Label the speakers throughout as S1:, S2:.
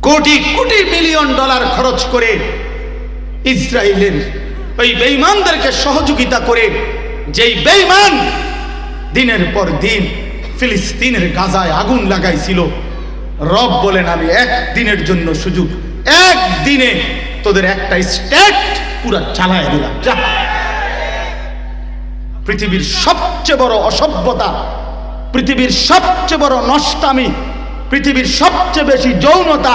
S1: Crore crore million dollar খরচ করে ইসরায়েলের ওই বেঈমানদেরকে সহযোগিতা করে, যেই বেঈমান দিনের পর দিন ফিলিস্তিনের গাজায় আগুন লাগাইছিল, রব বলেন আমি একদিনের জন্য সুযোগ, একদিনে তোদের একটা স্টেট পুরো চালায় দিলাম। যা, পৃথিবীর সবচেয়ে বড় অসভ্যতা, পৃথিবীর সবচেয়ে বড় নষ্টামি, পৃথিবীর সবচেয়ে বেশি যৌনতা,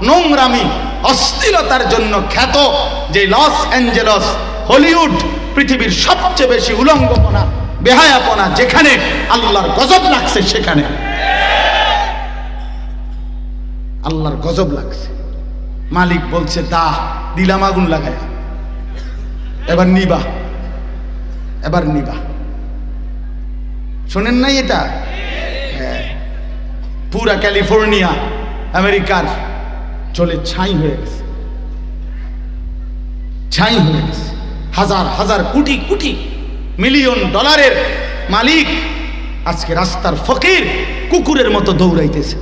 S1: নোংরামি, অশ্লীলতার জন্য খ্যাত যে লস অ্যাঞ্জেলস, হলিউড, পৃথিবীর সবচেয়ে বেশি উলঙ্গপনা, বেহায়াপনা, যেখানে আল্লাহর গজব লাগছে, সেখানে আল্লাহর গজব লাগছে। মালিক বলছে দা, দিলাম আগুন লাগায়, এবার নিবা, এবার নিবা। শোনেন নাই এটা? পুরা ক্যালিফোর্নিয়া আমেরিকার চলে ছাই হয়ে গেছে, ছাই হয়ে গেছে। হাজার হাজার কোটি কোটি মিলিয়ন ডলারের মালিক আজকে রাস্তার ফকির কুকুরের মতো দৌড়াইতেছে।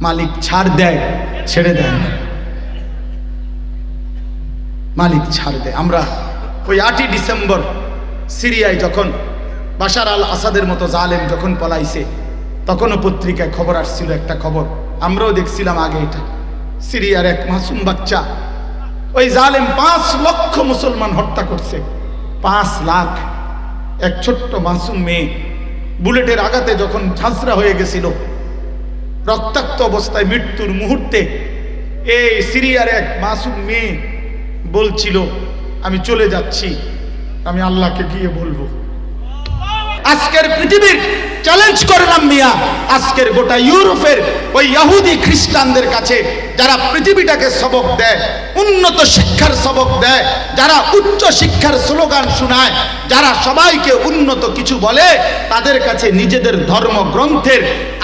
S1: মালিক ছাড় দেয়, ছেড়ে দেয় না, মালিক ছাড় দেয়। আমরা ওই 8ই ডিসেম্বর সিরিয়ায় যখন বাশার আল আসাদের মতো জালেম যখন পলাইছে, তখনও পত্রিকায় খবর আসছিল, একটা খবর আমরাও দেখছিলাম আগে। এটা সিরিয়ার এক মাসুম বাচ্চা, ওই জালেম 5 লক্ষ মুসলমান হত্যা করছে, 5 লাখ। এক ছোট্ট মাসুম মেয়ে বুলেটের আঘাতে যখন ঝাঁঝরা হয়ে গেছিল, রক্তাক্ত অবস্থায় মৃত্যুর মুহূর্তে, এই সিরিয়ার এক মাসুম মেয়ে বলছিল আমি চলে যাচ্ছি, আমি আল্লাহকে গিয়ে বলবো। আজকের পৃথিবীর চ্যালেঞ্জ করলাম মিয়া, আজকের গোটা ইউরোপের ওই ইহুদি খ্রিস্টানদের কাছে, যারা পৃথিবীটাকে সবক দেয়, উন্নত শিক্ষার সবক দেয়, যারা উচ্চ শিক্ষার স্লোগান শোনায়, যারা সবাইকে উন্নত কিছু বলে, তাদের কাছে নিজেদের ধর্মগ্রন্থের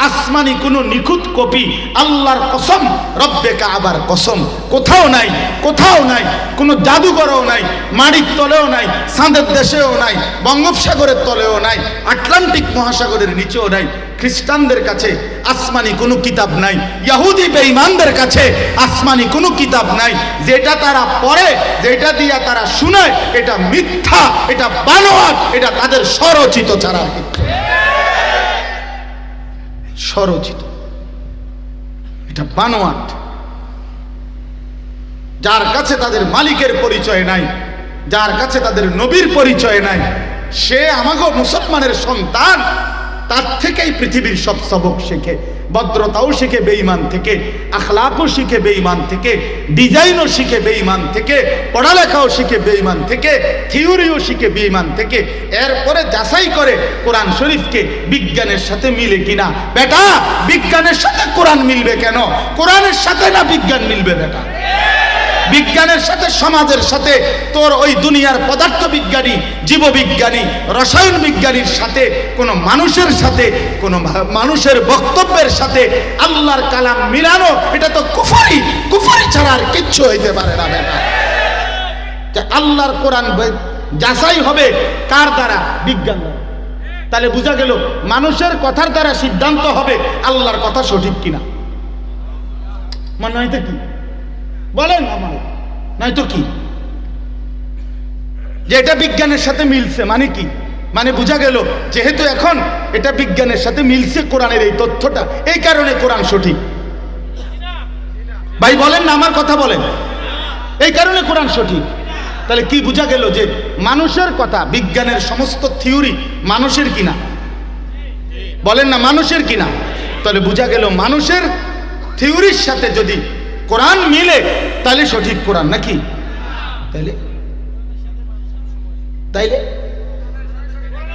S1: আসমানি কোনো নিখুঁত কপি, আল্লাহর কসম, রব্বে কাবার কসম, কোথাও নাই, কোথাও নাই, কোনো জাদুঘরও নাই, মাটির তলেও নাই, চাঁদের দেশেও নাই, বঙ্গোপসাগরের তলেও নাই, আটলান্টিক মহাসাগরের নিচেও নাই। খ্রিস্টানদের কাছে আসমানি কোনো কিতাব নাই, ইহুদি বেঈমানদের কাছে আসমানি কোনো কিতাব নাই। যেটা তারা পড়ে, যেটা দিয়া তারা শুনে, এটা মিথ্যা, এটা বানোয়াট, এটা তাদের স্বরচিত ছাড়া কিছু না। স্বরচিত, এটা বানোয়াট। যার কাছে তাদের মালিকের পরিচয় নাই, যার কাছে তাদের নবীর পরিচয় নাই, সে আমাগো মুসলমানের সন্তান, তার থেকেই পৃথিবীর সব সবক শেখে। ভদ্রতাও শিখে বেঈমান থেকে, আখলাকও শিখে বেঈমান থেকে, ডিজাইনও শিখে বেঈমান থেকে, পড়ালেখাও শিখে বেঈমান থেকে, থিওরিও শিখে বেঈমান থেকে। এরপরে যাচাই করে কোরআন শরীফকে বিজ্ঞানের সাথে মিলে কিনা। বেটা, বিজ্ঞানের সাথে কোরআন মিলবে কেন? কোরআনের সাথে না বিজ্ঞান মিলবে বেটা? বিজ্ঞানের সাথে, সমাজের সাথে, তোর ওই দুনিয়ার পদার্থ বিজ্ঞানী, জীববিজ্ঞানী, রসায়ন বিজ্ঞানীর সাথে, কোন মানুষের সাথে, কোন মানুষের বক্তব্যের সাথে আল্লাহর কালাম মিলানো, এটা তো কুফরি। কুফরি ছাড়া আর কিচ্ছু হইতে পারে না বেটা। আল্লাহর কোরআন যাচাই হবে কার দ্বারা? বিজ্ঞান দ্বারা। তাহলে বোঝা গেল মানুষের কথার দ্বারা সিদ্ধান্ত হবে আল্লাহর কথা সঠিক কিনা। মনে হয় তো কি বলেন আমার, নয়তো কি? যে এটা বিজ্ঞানের সাথে মিলছে মানে কি? মানে বোঝা গেল যেহেতু এখন এটা বিজ্ঞানের সাথে মিলছে কোরআনের এই তথ্যটা, এই কারণে কোরআন সঠিক। ভাই বলেন না, আমার কথা বলেন, এই কারণে কোরআন সঠিক। তাহলে কি বোঝা গেল? যে মানুষের কথা, বিজ্ঞানের সমস্ত থিওরি মানুষের কিনা। বলেন না, মানুষের কিনা। তাহলে বোঝা গেল মানুষের থিওরির সাথে যদি কোরআন মিলে তাহলে সঠিক কোরআন নাকি? তাইলে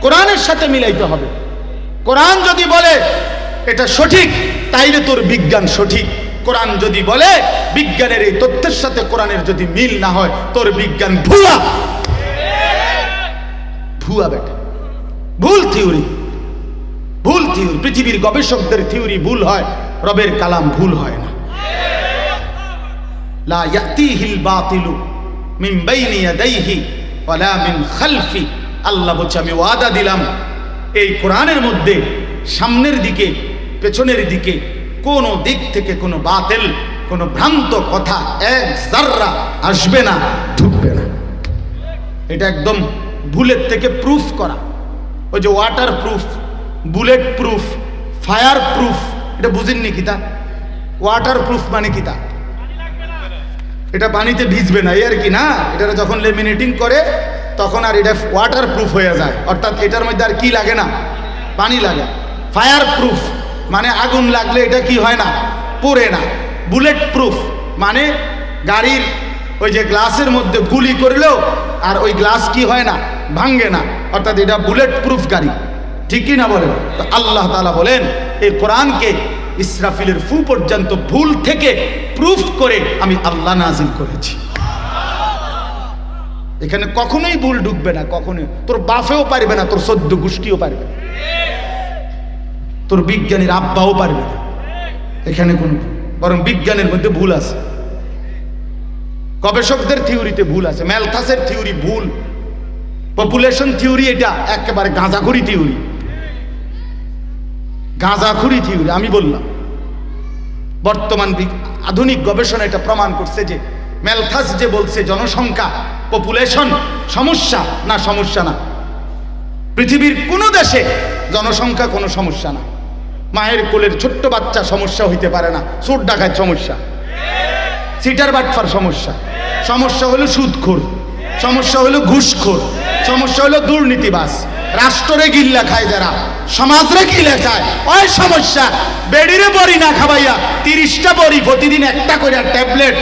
S1: কোরআনের সাথে মিলাইতে হবে। কোরআন যদি বলে এটা সঠিক, তাইলে তোর বিজ্ঞান সঠিক। কোরআন যদি বলে বিজ্ঞানের এই তথ্যের সাথে কোরআনের যদি মিল না হয়, তোর বিজ্ঞান ভুয়া। ভুয়া বেটা, ভুল থিওরি, ভুল থিওরি। পৃথিবীর গবেষকদের থিওরি ভুল হয়, রবের কালাম ভুল হয় না। লা ইয়াতিহিল বাতিলু মিন বাইনি ইয়াদাইহি ওয়ালা মিন খালফি। আল্লাহ বলছে আমি ওয়াদা দিলাম এই কোরআনের মধ্যে সামনের দিকে, পেছনের দিকে কোনো দিক থেকে কোনো বাতিল, কোনো ভ্রান্ত কথা এক জাররা আসবে না, ঢুকবে না। এটা একদম বুলেট থেকে প্রুফ করা। ওই যে water proof, bullet proof, fire proof, এটা বুঝেননি কিতা? ওয়াটার প্রুফ মানে কিতা? এটা পানিতে ভিজবে না, এর কি না। এটা যখন লেমিনেটিং করে তখন আর এটা ওয়াটার প্রুফ হয়ে যায়, অর্থাৎ এটার মধ্যে আর কি লাগে না, পানি লাগে। ফায়ার প্রুফ মানে আগুন লাগলে এটা কি হয় না, পড়ে না। বুলেট প্রুফ মানে গাড়ির ওই যে গ্লাসের মধ্যে গুলি করলেও আর ওই গ্লাস কি হয় না, ভাঙ্গে না, অর্থাৎ এটা বুলেট প্রুফ গাড়ি। ঠিক কি না বলেন? তো আল্লাহ তাআলা বলেন এই কোরআনকে ইসরাফিলের ফু পর্যন্ত ভুল থেকে প্রুফ করে আমি আল্লাহ নাজিল করেছি। এখানে কখনোই ভুল ঢুকবে না, কখনোই। তোর বাপেও পারবে না, তোর সদ্য গোষ্ঠীও পারবে না, তোর বিজ্ঞানীর আব্বাও পারবে না। এখানে কোন, বরং বিজ্ঞানের মধ্যে ভুল আছে, গবেষকদের থিওরিতে ভুল আছে। ম্যালথাসের থিওরি ভুল, পপুলেশন থিওরি এটা একেবারে গাঁজাখুরি থিওরি, গাঁজাখুরি থিওরি। আমি বললাম বর্তমান আধুনিক গবেষণা এটা প্রমাণ করছে যে ম্যালথাস যে বলছে জনসংখ্যা, পপুলেশন সমস্যা না, সমস্যা না। পৃথিবীর কোনো দেশে জনসংখ্যা কোনো সমস্যা না। মায়ের কোলের ছোট্ট বাচ্চা সমস্যা হইতে পারে না, চোর ডাকাত সমস্যা, সিটার বাটফার সমস্যা, সমস্যা হলো সুদখোর, সমস্যা হলো ঘুষখোর, সমস্যা হলো দুর্নীতিবাজ, রাষ্ট্রে গিল্লা খায় যারা, সমাজরে গিল্লা খায়, ওই সমস্যা। বেডিরে বড়ি না খাবাইয়া 30টা বড়ি প্রতিদিন একটা করে ট্যাবলেট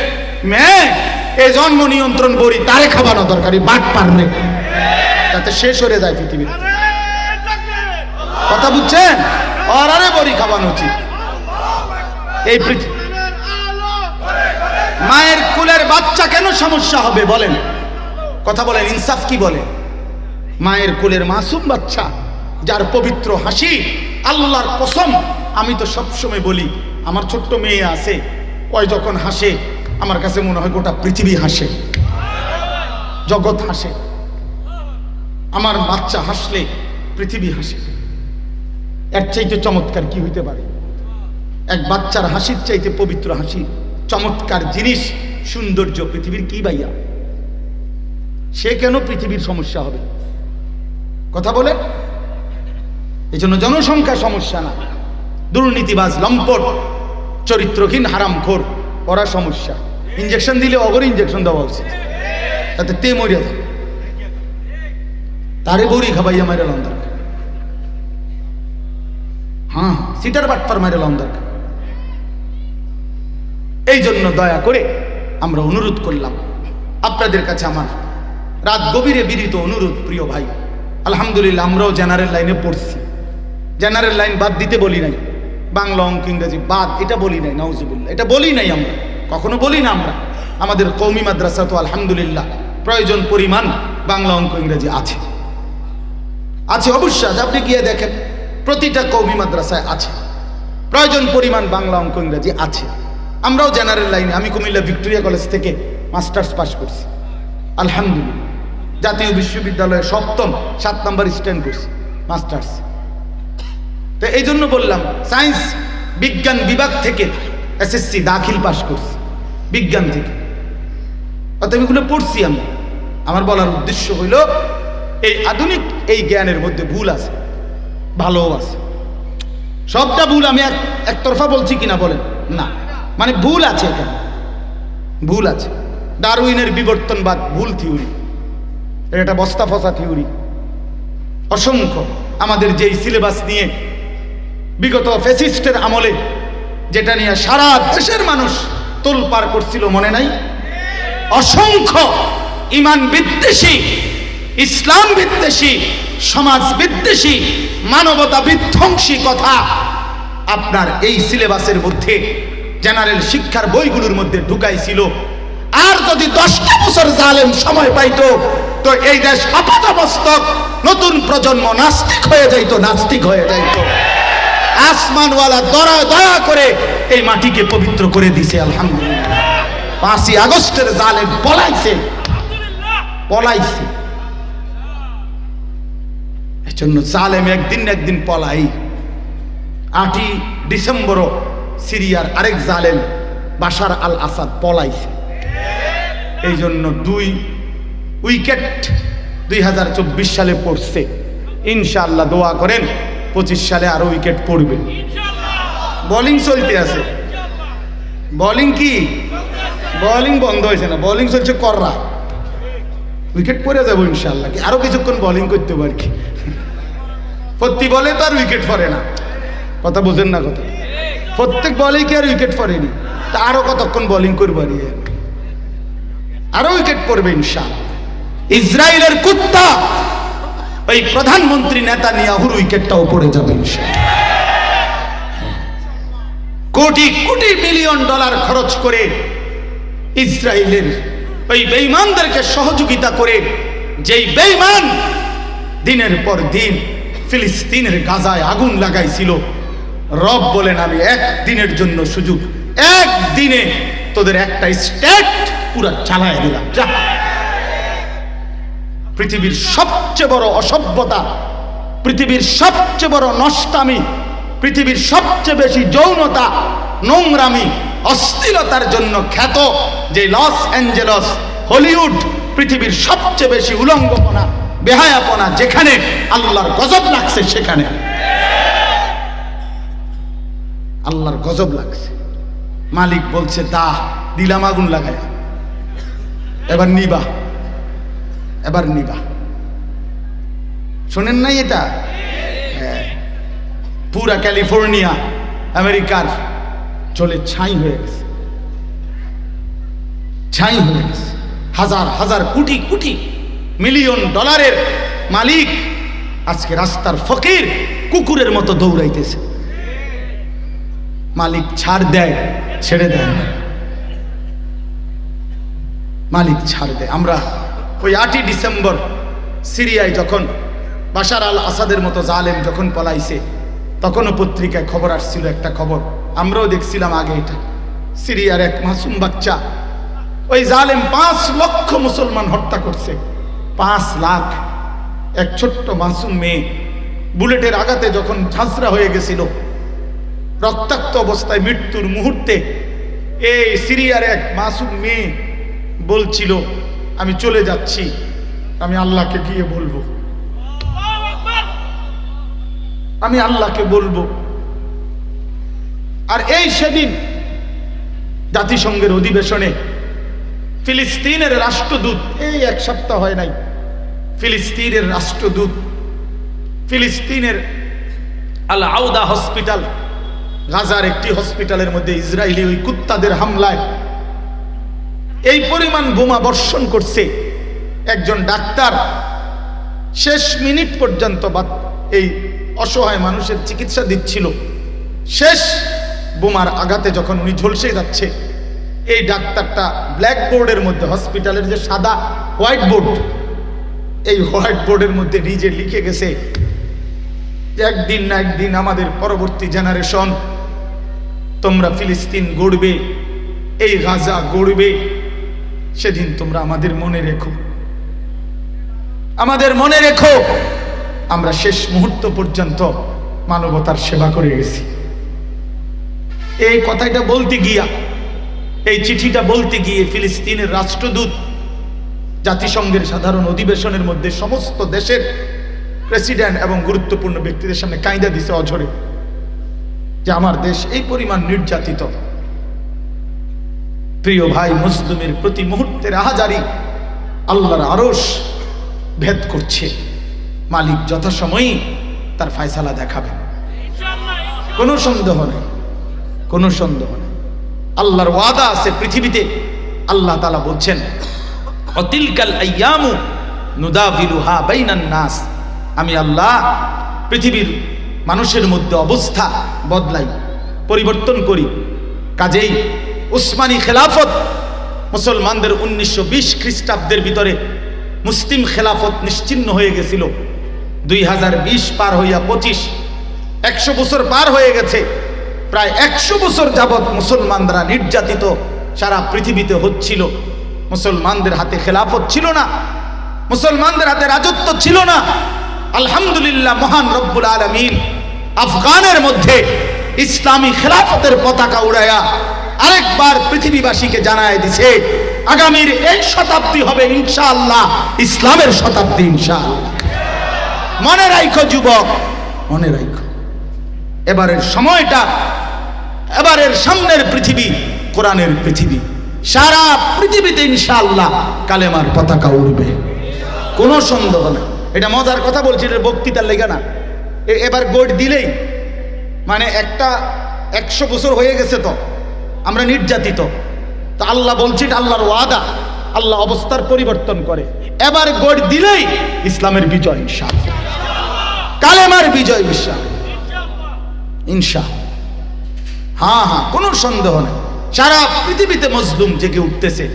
S1: মেয়ে এই জন্ম নিয়ন্ত্রণ বড়ি তারে খাবানো দরকারি, বাট পারলে তাতে শেষ হয়ে যায় পৃথিবীর। কথা বুঝছেন? অরারে বড়ি খাবানো উচিত। এই মায়ের কুলের বাচ্চা কেন সমস্যা হবে বলেন? কথা বলেন, ইনসাফ কি বলে? মায়ের কোলের মাসুম বাচ্চা যার পবিত্র হাসি, আল্লাহর কসম আমি তো সবসময় বলি আমার ছোট্ট মেয়ে আছে, ওই যখন হাসে আমার কাছে মনে হয় গোটা পৃথিবী হাসে, জগৎ হাসে। আমার বাচ্চা হাসলে পৃথিবী হাসে। এর চাইতে চমৎকার কি হইতে পারে? এক বাচ্চার হাসির চাইতে পবিত্র হাসি, চমৎকার জিনিস, সৌন্দর্য পৃথিবীর কি ভাইয়া? সে কেন পৃথিবীর সমস্যা হবে? কথা বলে। এই জন্য জনসংখ্যা সমস্যা না, দুর্নীতিবাজ, লম্পট, চরিত্রহীন, হারামখোর ওরা সমস্যা। ইঞ্জেকশন দিলে অগর ইঞ্জেকশন দেওয়া উচিত, তাতে তে মরিয়া যায়। তারে বড়ি খাবাইয়া মাইরে লন দরকার, হ্যাঁ সিটার বাটপার মাইরে লন দরকার। এই জন্য দয়া করে আমরা অনুরোধ করলাম আপনাদের কাছে, আমার রাত গভীরে বিনীত অনুরোধ, প্রিয় ভাই, আলহামদুলিল্লাহ আমরাও জেনারেল লাইনে পড়ছি। জেনারেল লাইন বাদ দিতে বলি নাই, বাংলা, অঙ্ক, ইংরেজি বাদ এটা বলি নাই, নাউজুবিল্লাহ এটা বলি নাই, আমরা কখনো বলি না। আমরা আমাদের কওমি মাদ্রাসা তো আলহামদুলিল্লাহ প্রয়োজন পরিমাণ বাংলা, অঙ্ক, ইংরেজি আছে, আছে অবশ্যই আছে। আপনি গিয়ে দেখেন প্রতিটা কওমি মাদ্রাসায় আছে, প্রয়োজন পরিমাণ বাংলা, অঙ্ক, ইংরেজি আছে। আমরাও জেনারেল লাইনে, আমি কুমিল্লা ভিক্টোরিয়া কলেজ থেকে মাস্টার্স পাস করছি আলহামদুলিল্লাহ, জাতীয় বিশ্ববিদ্যালয়ে 7 নম্বর স্ট্যান্ড করছি মাস্টার্স। তো এই জন্য বললাম সায়েন্স বিজ্ঞান বিভাগ থেকে এসএসসি দাখিল পাস করছি বিজ্ঞান থেকে, অতএব এগুলো পড়ছি আমি। আমার বলার উদ্দেশ্য হইল এই আধুনিক এই জ্ঞানের মধ্যে ভুল আছে, ভালোও আছে। সবটা ভুল আমি একতরফা বলছি কিনা বলেন না, মানে ভুল আছে, এখানে ভুল আছে। ডারউইনের বিবর্তনবাদ ভুল থিওরি, এটা বস্তা ফসা থিওরি। অসংখ্য আমাদের যেই সিলেবাস নিয়ে বিগত ফ্যাসিস্টের আমলে যেটা নিয়ে সারা দেশের মানুষ তোলপাড় করছিল মনে নাই? অসংখ্য ইমান বিদ্বেষী, ইসলাম বিদ্বেষী, সমাজ বিদ্বেষী, মানবতা বিধ্বংসী কথা আপনার এই সিলেবাসের মধ্যে, জেনারেল শিক্ষার বইগুলোর মধ্যে ঢুকাইছিল। আর যদি 10টা বছর জালেম সময় পাইতো তো এই দেশ আপাতমস্তক নতুন প্রজন্ম নাস্তিক হয়ে যাইতো, নাস্তিক হয়ে যাইতো। আসমানওয়ালা দয়া করে এই মাটিকে পবিত্র করে দিছে আলহামদুলিল্লাহ। 5ই আগস্টের জালেম পলাইছে, পলাইছে। এই জন্য জালেম একদিন একদিন পলাই। 8ই ডিসেম্বরও সিরিয়ার আরেক জালেম বাশার আল আসাদ পলাইছে। এই জন্য 2 উইকেট 2024 সালে পড়ছে। ইনশাআল্লাহ দোয়া করেন 25 সালে আরো উইকেট পড়বে। বোলিং চলতে আছে। বোলিং কি বোলিং বন্ধ হয়েছে না, বোলিং চলছে কররা। উইকেট পড়ে যাবো ইনশাআল্লাহ, কি আরো কিছুক্ষণ বোলিং করতে পারি কি? প্রতি বলে তো আর উইকেট পড়ে না, কথা বুঝেন না কথা। প্রত্যেক বলেই কি আর উইকেট পড়েনি, তা আরো কতক্ষণ বোলিং করবো, আরো উইকেট পড়বে ইনশাআল্লাহ। ইসরায়েলের কুত্তা ওই প্রধানমন্ত্রী নেতানিয়াহুর উইকেটটাও পড়ে যাবে ইনশাআল্লাহ। কোটি কোটি মিলিয়ন ডলার খরচ করে ইসরায়েলের ওই বেঈমানদেরকে সহযোগিতা করে, যেই বেঈমান দিনের পর দিন ফিলিস্তিনের গাজায় আগুন লাগাইছিল, রব বলেন আমি একদিনের জন্য সুযোগ, একদিনে তোদের একটা স্টেট পুরো চালায় দিলাম। পৃথিবীর সবচেয়ে বড় অসভ্যতা, পৃথিবীর সবচেয়ে বড় নষ্টামি, পৃথিবীর সবচেয়ে বেশি যৌনতা, নোংরামি, অশ্লীলতার জন্য খ্যাত যে লস অ্যাঞ্জেলস, হলিউড, পৃথিবীর সবচেয়ে বেশি উলঙ্গপনা, বেহায়াপনা, যেখানে আল্লাহর গজব লাগছে, সেখানে আল্লাহর গজব লাগছে। মালিক বলছে দা দিলাম আগুন লাগায়, এবার নিবা, এবার নিবা। শোনেন নাই এটা? পুরা ক্যালিফোর্নিয়া আমেরিকার চলে ছাই হয়ে গেছে, ছাই হয়ে গেছে। হাজার হাজার কোটি কোটি মিলিয়ন ডলারের মালিক আজকে রাস্তার ফকির কুকুরের মতো দৌড়াইতেছে। মালিক ছাড় দেয়, ছেড়ে দেয় না, মালিক ছাড় দেয়। আমরা ওই 8ই ডিসেম্বর সিরিয়ায় যখন বাশার আল আসাদের মতো জালেম যখন পলাইছে, তখনও পত্রিকায় খবর আসছিল, একটা খবর আমরাও দেখছিলাম আগে। এটা সিরিয়ার এক মাসুম বাচ্চা, ওই জালেম 5 লক্ষ মুসলমান হত্যা করছে। 5 লাখ। এক ছোট্ট মাসুম মেয়ে বুলেটের আঘাতে যখন ঝাঁঝরা হয়ে গেছিল, রক্তাক্ত অবস্থায় মৃত্যুর মুহূর্তে, এই সিরিয়ার এক মাসুম মেয়ে বলছিল আমি চলে যাচ্ছি, আমি আল্লাহকে গিয়ে বলবো, আমি আল্লাহকে বলবো। আর এই সেদিন জাতিসংঘের অধিবেশনে ফিলিস্তিনের রাষ্ট্রদূত, এই 1 সপ্তাহ হয় নাই, ফিলিস্তিনের রাষ্ট্রদূত ফিলিস্তিনের আল আউদা হসপিটাল, গাজার একটি হসপিটালের মধ্যে ইসরায়েলি ওই কুত্তাদের হামলায় এই পরিমাণ বোমা বর্ষণ করছে। একজন ডাক্তার শেষ মিনিট পর্যন্ত এই অসহায় মানুষের চিকিৎসা দিচ্ছিল। শেষ বোমার আঘাতে যখন উনি ঝলসে যাচ্ছে, এই ডাক্তারটা ব্ল্যাকবোর্ডের মধ্যে, হসপিটালের যে সাদা হোয়াইট বোর্ড, এই হোয়াইট বোর্ডের মধ্যে নিজে লিখে গেছে, একদিন না একদিন আমাদের পরবর্তী জেনারেশন, তোমরা ফিলিস্তিন গড়বে, এই গাজা গড়বে, সেদিন তোমরা আমাদের মনে রেখো, আমাদের মনে রেখো আমরা শেষ মুহূর্ত পর্যন্ত মানবতার সেবা করে গেছি। এই কথাটা বলতে গিয়া, এই চিঠিটা বলতে গিয়ে ফিলিস্তিনের রাষ্ট্রদূত জাতিসংঘের সাধারণ অধিবেশনের মধ্যে সমস্ত দেশের প্রেসিডেন্ট এবং গুরুত্বপূর্ণ ব্যক্তিদের সামনে কাঁইদা দিছে অঝরে, যে আমার দেশ এই পরিমাণ নির্যাতিত। প্রিয় ভাই, মুসলিমের প্রতি মুহূর্তের আহাজারি আল্লাহর আরশ ভেদ করছে। মালিক যথাসময়ই তার ফায়সালা দেখাবেন, কোনো সন্দেহ নেই, কোনো সন্দেহ নেই। আল্লাহর ওয়াদা আছে পৃথিবীতে। আল্লাহ তাআলা বলছেন, অতিলকাল আইয়ামু নুদাবিলুহা বাইনান নাস, আমি আল্লাহ পৃথিবীর মানুষের মধ্যে অবস্থা বদলাই, পরিবর্তন করি। কাজেই উসমানী খেলাফত মুসলমানদের 1920 খ্রিস্টাব্দের ভিতরে মুসলিম খেলাফত নিশ্চিহ্ন হয়ে গেছিল। 2020 পার হইয়া 25, 100 বছর পার হয়ে গেছে। প্রায় 100 বছর যাবৎ মুসলমানরা নির্যাতিত সারা পৃথিবীতে হচ্ছিল। মুসলমানদের হাতে খেলাফত ছিল না, মুসলমানদের হাতে রাজত্ব ছিল না। আলহামদুলিল্লাহ, মহান রব্বুল আলামিন আফগানের মধ্যে ইসলামী খেলাফতের পতাকা উড়ায়া আরেকবার পৃথিবীবাসীকে জানায় দিছে আগামীর এই শতাব্দী হবে ইনশাআল্লাহ ইসলামের শতাব্দী ইনশাআল্লাহ। মনে রাখো যুবক, মনে রাখো, এবারের সময়টা, এবারের সামনের পৃথিবী কোরআনের পৃথিবী। সারা পৃথিবীতে ইনশাআল্লাহ কালেমার পতাকা উড়বে, কোনো সন্দেহ নেই। এটা মজার কথা বলছি, এটা বক্তৃতার লেগে না। এবার গোট দিলেই মানে একটা 100 বছর হয়ে গেছে তো আমরা নির্যাতিত, তো আল্লাহ বলছি এটা আল্লাহর ওয়াদা, আল্লাহ অবস্থার পরিবর্তন করে। এবার গোট দিলেই ইসলামের বিজয় ইনশাআল্লাহ, কালেমার বিজয় ইনশাআল্লাহ। হ্যাঁ হ্যাঁ, কোনো সন্দেহ নেই। সারা পৃথিবীতে মজলুম জেগে উঠতেছে,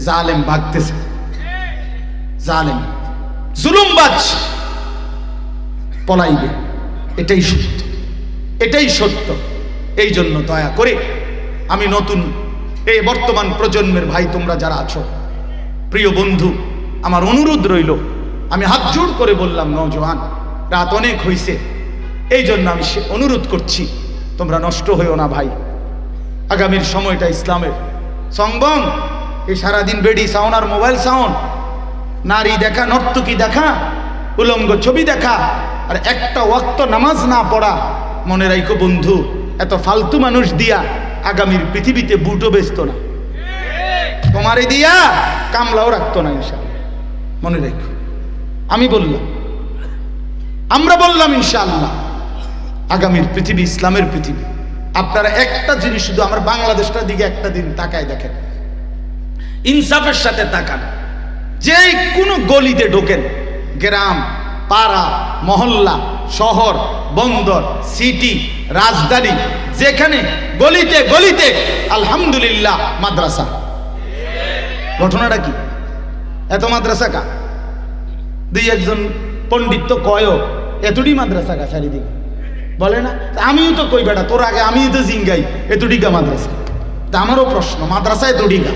S1: জালেম ভাগতেছে, জালেম জুলুমবাজ পলাইবে, এটাই সত্য, এটাই সত্য। এই জন্য দয়া করে আমি নতুন এই বর্তমান প্রজন্মের ভাই তোমরা যারা আছো, প্রিয় বন্ধু, আমার অনুরোধ রইল, আমি হাত জোড় করে বললাম নওজোয়ান, রাত অনেক হয়েছে, এই জন্য আমি অনুরোধ করছি তোমরা নষ্ট হইও না ভাই। আগামীর সময়টা ইসলামের। সংবম এই সারাদিন বেডি সাউন্ড আর মোবাইল সাউন্ড, নারী দেখা, নর্তকী দেখা, উলঙ্গ ছবি দেখা, আর একটা ওয়াক্ত নামাজ না পড়া। মনে রাখো বন্ধু, এত ফালতু মানুষ দিয়া আগামীর পৃথিবীতে বুটও বেচতো না, তোমারে দিয়া কামলাও রাখতো না ইনশাআল্লাহ। মনে রাখো, আমি বললাম, আমরা বললাম ইনশাআল্লাহ আগামীর পৃথিবী ইসলামের পৃথিবী। আপনারা একটা জিনিস শুধু আমার বাংলাদেশটার দিকে একটা দিন তাকায় দেখেন, ইনসাফের সাথে তাকান। যে কোনো গলিতে ঢোকেন, গ্রাম, পাড়া, মহল্লা, শহর, বন্দর, সিটি, রাজধানী, যেখানে গলিতে গলিতে আলহামদুলিল্লাহ মাদ্রাসা। ঘটনাটা কি? এত মাদ্রাসা কা? দুই একজন পণ্ডিত তো কয় এতটি মাদ্রাসা কা চারিদিকে, বলে না? আমিও তো কই বেটা, তোর আগে আমিও তো জিঙ্গাই এতটিকা মাদ্রাসা। তা আমারও প্রশ্ন, মাদ্রাসা এতটিকা?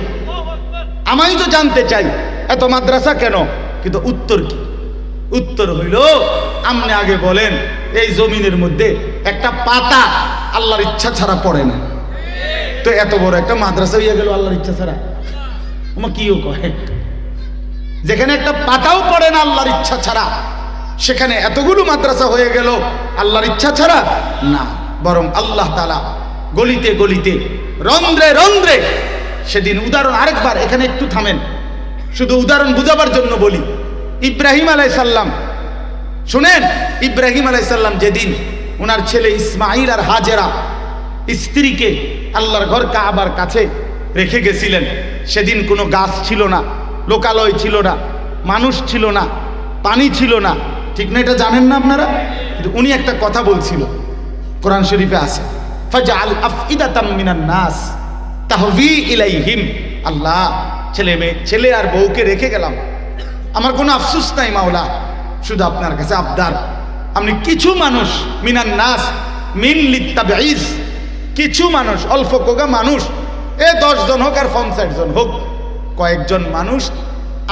S1: আমি তো জানতে চাই এত মাদ্রাসা কেন, কিন্তু উত্তর কি? উত্তর হইল, আপনি আগে বলেন এই জমিনের মধ্যে একটা পাতা আল্লাহর ইচ্ছা ছাড়া পড়ে না, তো এত বড় একটা মাদ্রাসা হইয়া গেল আল্লাহর ইচ্ছা ছাড়া? আমার কিও কয়, যেখানে একটা পাতাও পড়ে না আল্লাহর ইচ্ছা ছাড়া, সেখানে এতগুলো মাদ্রাসা হয়ে গেল আল্লাহর ইচ্ছা ছাড়া না। বরং আল্লাহ তাআলা গলিতে গলিতে, রন্ধ্রে রন্ধ্রে, সেদিন উদাহরণ আরেকবার, এখানে একটু থামেন, শুধু উদাহরণ বুঝাবার জন্য বলি। ইব্রাহিম আলাইহিস সালাম, শুনেন, ইব্রাহিম আলাইহিস সালাম যেদিন ওনার ছেলে ইসমাইল আর হাজেরা স্ত্রীকে আল্লাহর ঘর কাবার কাছে রেখে গেছিলেন, সেদিন কোনো গাছ ছিল না, লোকালয় ছিল না, মানুষ ছিল না, পানি ছিল না, ঠিক না? এটা জানেন না আপনারা? কিন্তু উনি একটা কথা বলছিল, কোরআন শরীফে আছে, ফাজআল আফইদাতাম মিনান নাস তাহভি ইলাইহিম। আল্লাহ, ছেলে আর বউকে রেখে গেলাম, আমার কোনো আফসোস নাই মাওলা, শুধু আপনার কাছে আবদার, আপনি কিছু মানুষ, মিনান নাস, মিন লিত্তাবিজ, কিছু মানুষ, অল্প কোগা মানুষ, 10 জন হোক আর 50 জন হোক, কয়েকজন মানুষ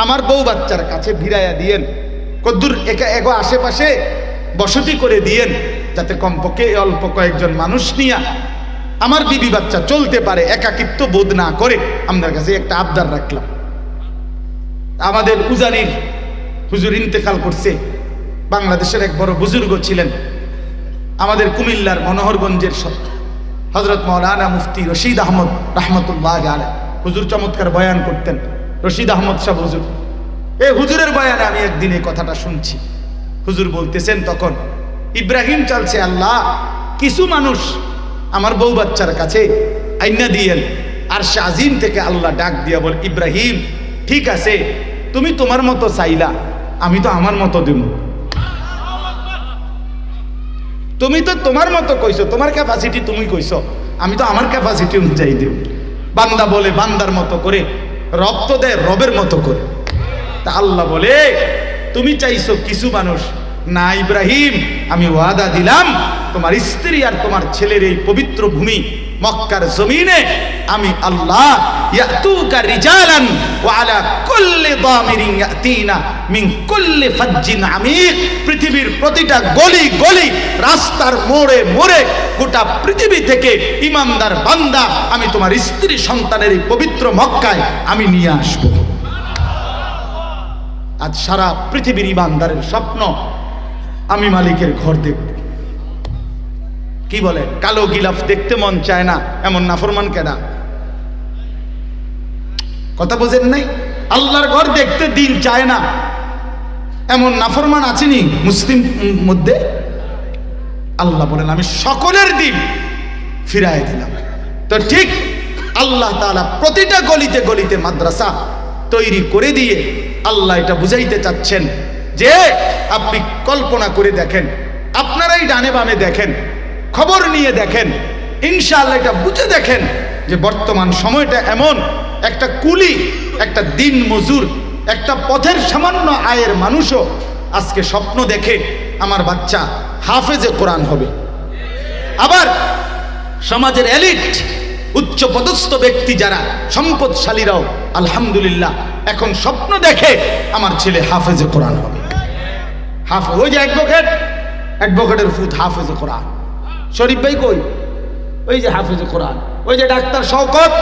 S1: আমার বউ বাচ্চার কাছে ভিড়াইয়া দিয়েন, কদ্দুর এগো আশেপাশে বসতি করে দিয়েন, যাতে কমপক্ষে অল্প কয়েকজন মানুষ নিয়া আমার বিবি বাচ্চা চলতে পারে, একাকিত্ব বোধ না করে। আপনার কাছে একটা আবদার রাখলাম। আমাদের উজানির হুজুর ইন্তেকাল করছে, বাংলাদেশের এক বড় বুজুর্গ ছিলেন, আমাদের কুমিল্লার মনোহরগঞ্জের হযরত মাওলানা মুফতি রশিদ আহমদ রাহমাতুল্লাহ আলাইহি। হুজুর চমৎকার বয়ান করতেন, রশিদ আহমদ সাহেব হুজুর। এই হুজুরের বয়ানে আমি একদিন এই কথাটা শুনছি। হুজুর বলতেছেন, তখন ইব্রাহিম চালছে, আল্লাহ, কিছু মানুষ আমার বউ বাচ্চার কাছে আইনা দিয়েন। আর শাজিম থেকে আল্লাহ ডাক দিয়া বল, ইব্রাহিম, ঠিক আছে, তুমি তোমার মতো চাইলা, আমি তো আমার মতো দেব। তুমি তো তোমার মতো কইছো, তোমার ক্যাপাসিটি তুমি কইছো, আমি তো আমার ক্যাপাসিটি অনুযায়ী দেব। বান্দা বলে বান্দার মতো করে, রব তো দেয় রবের মতো করে। তা আল্লাহ বলে, তুমি চাইছো কিছু মানুষ, না ইব্রাহিম, আমি ওয়াদা দিলাম তোমার স্ত্রী আর তোমার ছেলের এই পবিত্র ভূমি মক্কার জমিনে আমি আল্লাহ ইয়াতুকা রিজালান ওয়া আলা কুল্লি দামিরিন ইয়াতিনা মিন কুল্লি ফাজ্জিন আমিক। পৃথিবীর প্রতিটা গলি গলি, রাস্তার মোড়ে মোড়ে, গোটা পৃথিবী থেকে ইমানদার বান্দা আমি তোমার স্ত্রী সন্তানের এই পবিত্র মক্কায় আমি নিয়ে আসব। আজ সারা পৃথিবীর ইমানদারের স্বপ্ন আমি মালিকের ঘর দেখব। কি বলে, কালো গিলাফ দেখতে মন চায় না এমন নাফরমান কেডা? কথা বোঝেন নাই? আল্লাহর ঘর দেখতে দিন চায় না এমন নাফরমান আছেনি মুসলিম মধ্যে? আল্লাহ বলেন আমি সকলের দিন ফিরায় দিলাম। তো ঠিক আল্লাহ তাআলা প্রতিটা গলিতে গলিতে মাদ্রাসা তৈরি করে দিয়ে আল্লাহ এটা বুঝাইতে চাচ্ছেন যে আপনি কল্পনা করে দেখেন, আপনারাই ডানে বামে দেখেন, খবর নিয়ে দেখেন, ইনশাআল্লাহ এটা বুঝে দেখেন যে বর্তমান সময়টা এমন, একটা কুলি, একটা দিন মজুর, একটা পথের সামান্য আয়ের মানুষও আজকে স্বপ্ন দেখে আমার বাচ্চা হাফেজে কোরআন হবে। আবার সমাজের এলিট, উচ্চ পদস্থ ব্যক্তি যারা সম্পদশালীরাও আলহামদুলিল্লাহ এখন স্বপ্ন দেখে আমার ছেলে হাফেজে কোরআন হবে। হাফেজ, ওই যে অ্যাডভোকেটের ফুত হাফেজে কোরআন। শরীফ ভাই কই? ওই যে হাফেজে কোরআন। ওই যে ডাক্তার শওকত,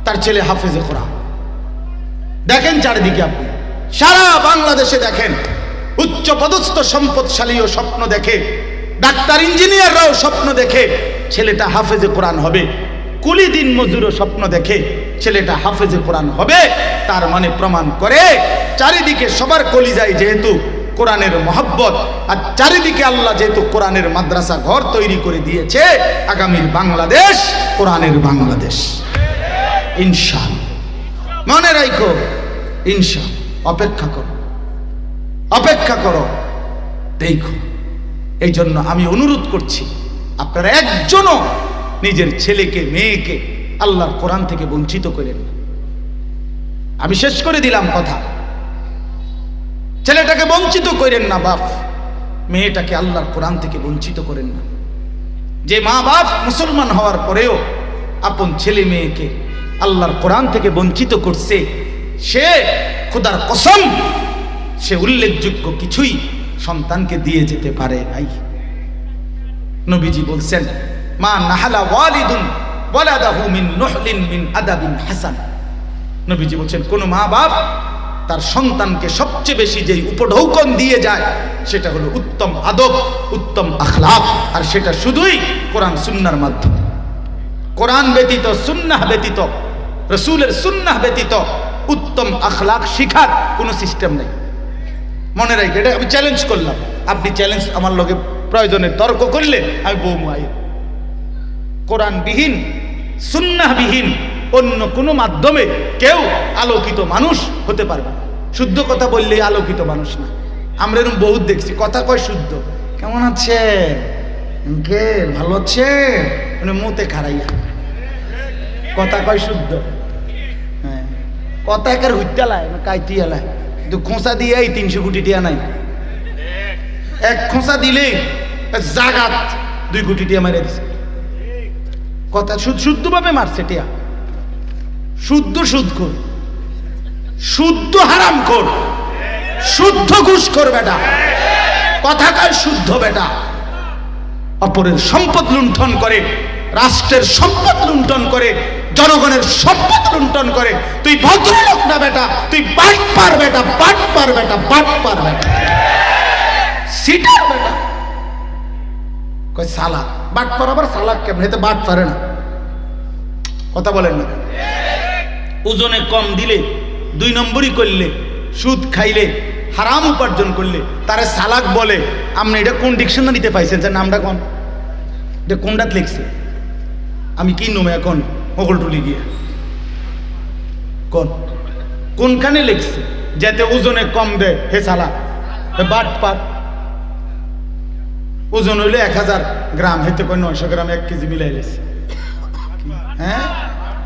S1: তার ছেলে হাফেজে কোরআন। দেখেন চারিদিকে, আপনি সারা বাংলাদেশে দেখেন, উচ্চ পদস্থ সম্পদশালীও স্বপ্ন দেখে, ডাক্তার ইঞ্জিনিয়াররাও স্বপ্ন দেখে ছেলেটা হাফেজে কোরআন হবে, কুলি দিন মজুরও স্বপ্ন দেখে ছেলেটা হাফেজে কোরআন হবে। তার মানে প্রমাণ করে চারিদিকে সবার কলিজায় যেহেতু কোরআনের মহব্বত, আর চারিদিকে আল্লাহ যেহেতু কোরআনের মাদ্রাসা ঘর তৈরি করে দিয়েছে, আগামীর বাংলাদেশ কোরআনের বাংলাদেশ ইনশাআল্লাহ। মনে রাখো, ইনশাআল্লাহ। অপেক্ষা করো, অপেক্ষা করো, দেখো। এই জন্য আমি অনুরোধ করছি, আপনারা একজনও নিজের ছেলেকে মেয়েকে আল্লাহর কোরআন থেকে বঞ্চিত করেন না। আমি শেষ করে দিলাম কথা, ছেলেটাকে বঞ্চিত করেন না বাপ, মেয়েটাকে আল্লাহর কোরআন থেকে বঞ্চিত করেন না। যে মা বাপ মুসলমান হওয়ার পরেও আপন ছেলে মেয়েকে আল্লাহর কোরআন থেকে বঞ্চিত করছে, সে খোদার কসম সে উল্লেখযোগ্য কিছুই সন্তানকে দিয়ে যেতে পারে নাই। নবীজি বলছেন, মা নাহালা ওয়ালিদুন ওয়ালাদাহু মিন নুহলিন মিন আদাবিন হাসান। নবীজি বলছেন, কোন মা বাপ তার সন্তানকে সবচেয়ে বেশি যেই উপঢৌকন দিয়ে যায় সেটা হলো উত্তম আদব, উত্তম আখলাক, আর সেটা শুধুই কোরআন সুন্নাহর মাধ্যমে। কোরআন ব্যতীত, সুন্নাহ ব্যতীত, রাসূলের সুন্নাহ ব্যতীত উত্তম আখলাক শিখার কোনো সিস্টেম নেই। মনে রাখি, এটা আমি চ্যালেঞ্জ করলাম। আপনি চ্যালেঞ্জ আমার লগে প্রয়োজনে তর্ক করলে আমি বৌমু আই। কোরআনবিহীন, সুন্নাহবিহীন অন্য কোনো মাধ্যমে কেউ আলোকিত মানুষ হতে পারবে না। শুদ্ধ কথা বললেই আলোকিত মানুষ না। আমরা এরকম বহুত দেখছি, কথা কয় শুদ্ধ, কেমন আছেন আঙ্কেল, ভালো আছেন, মানে মুতে খারাইয়া কথা কয় শুদ্ধ। হ্যাঁ, কথা একার হুইতালায় না কাইতি এলায়, কিন্তু খোঁচা দিয়ে এই 300 কোটি টিয়া নাই। এক খোঁচা দিলেই জাগাত 2 কোটি টিয়া মারে দিছে। কথা শুদ্ধভাবে মারছে টিয়া। শুদ্ধ সুদখোর, শুদ্ধ হারামখোর, শুদ্ধ ঘুষখোর বেটা, কথা কয় শুদ্ধ বেটা। অপরের সম্পদ লুণ্ঠন করে, রাষ্ট্রের সম্পদ লুণ্ঠন করে, জনগণের সম্পদ লুণ্ঠন করে। তুই ভদ্রলোক না বেটা, তুই বাটপার বেটা, বাটপার বেটা, বাটপার বেটা, সিটার বেটা। কয় সালাক, বাটপার আবার সালাক কেমন? এতে বাট পারে না। কথা বলেন না? ওজনে কম দিলে, 2 নম্বরই করলে, সুদ খাইলে, হারাম উপার্জন করলে তারে সালাক বলে। আপনি এটা কোন ডিকশনারিতে পাইছেন? যে নামটা কোন, এটা কোনটাত লিখছে? আমি কি নমে এখন মোগলটুলি গিয়ে কোনখানে লিখছে যাতে ওজনে কম দেয় হে সালাক, হে বাট পার? ওজন হইলে 1000 গ্রাম, হেতে কয় 900 গ্রাম 1 কেজি মিলাই লেছে। হ্যাঁ,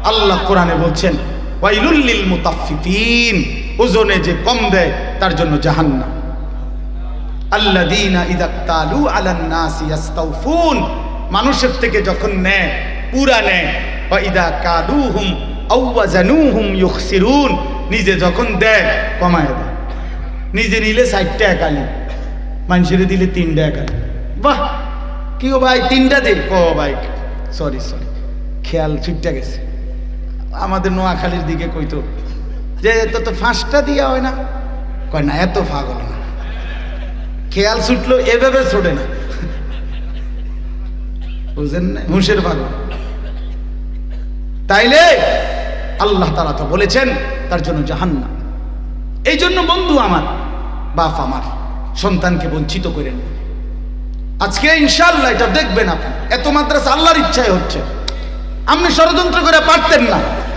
S1: আল্লাহ কোরআনে বলছেন, ওয়াইলুল লিল মুতাফফিফিন, ওজনে যে কম দেয় তার জন্য জাহান্নাম। আল্লাযীনা ইযা তালু আলান নাসি ইস্তাউফুন, মানুষের থেকে যখন নেয় পুরা নেয়। ওয়া ইযা কালুহুম আও ওয়াজানুহুম ইউখসিরুন, নিজে যখন দেয় কমায় দেয়, নিজে নিলে 4 টাকা কালি, মানুষের দিলে 3 টাকা কালি। বাহ, কি ও ভাই 3টা দে, ও ভাই সরি খেয়াল ছুটটা গেছে। আমাদের নোয়াখালীর দিকে কইতো যে তো 5টা দিয়া হয় না, কয় না এত পাগল না, খেয়াল ছুটলো এভাবে ছোটে না, বুঝেন না, হুঁশের পাগল। তাইলে আল্লাহ তাআলা তো বলেছেন তার জন্য জাহান্নাম। এই জন্য বন্ধু আমার, বাপ আমার, সন্তানকে বঞ্চিত করেন। আজকে ইনশাআল্লাহ এটা দেখবেন আপনি, এত মাদ্রাসা আল্লাহর ইচ্ছায় হচ্ছে, আপনি ষড়যন্ত্র করে পারতেন না।